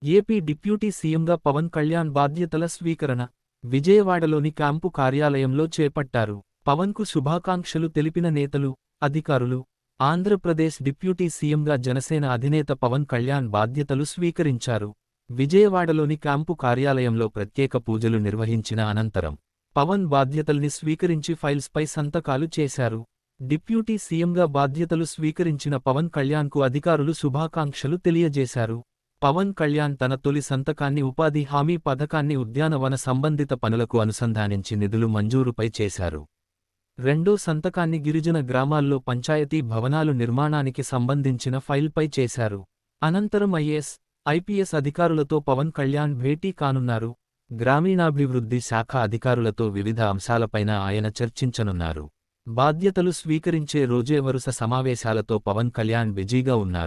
AP deputy సీఎంగా పవన్ కళ్యాణ్ బాధ్యతల స్వీకరణ విజయవాడలోని క్యాంపు కార్యాలయంలో చేపట్టారు. పవన్కు శుభాకాంక్షలు తెలిపిన నేతలు, అధికారులు. ఆంధ్రప్రదేశ్ డిప్యూటీ సీఎంగా జనసేన అధినేత పవన్ కళ్యాణ్ బాధ్యతలు స్వీకరించారు. విజయవాడలోని క్యాంపు కార్యాలయంలో ప్రత్యేక పూజలు నిర్వహించిన అనంతరం పవన్ బాధ్యతల్ని స్వీకరించి ఫైల్స్పై సంతకాలు చేశారు. డిప్యూటీ సీఎంగా బాధ్యతలు స్వీకరించిన పవన్ కళ్యాణ్కు అధికారులు శుభాకాంక్షలు తెలియజేశారు. పవన్ కళ్యాణ్ తన తొలి సంతకాన్ని ఉపాధి హామీ పథకాన్ని ఉద్యానవన సంబంధిత పనులకు అనుసంధానించి నిధులు మంజూరుపై చేశారు. రెండో సంతకాన్ని గిరిజన గ్రామాల్లో పంచాయతీ భవనాలు నిర్మాణానికి సంబంధించిన ఫైల్పై చేశారు. అనంతరం ఐపీఎస్ అధికారులతో పవన్ కళ్యాణ్ భేటీ కానున్నారు. గ్రామీణాభివృద్ధి శాఖ అధికారులతో వివిధ అంశాలపైన ఆయన చర్చించనున్నారు. బాధ్యతలు స్వీకరించే రోజే వరుస సమావేశాలతో పవన్ కళ్యాణ్ బిజీగా ఉన్నారు.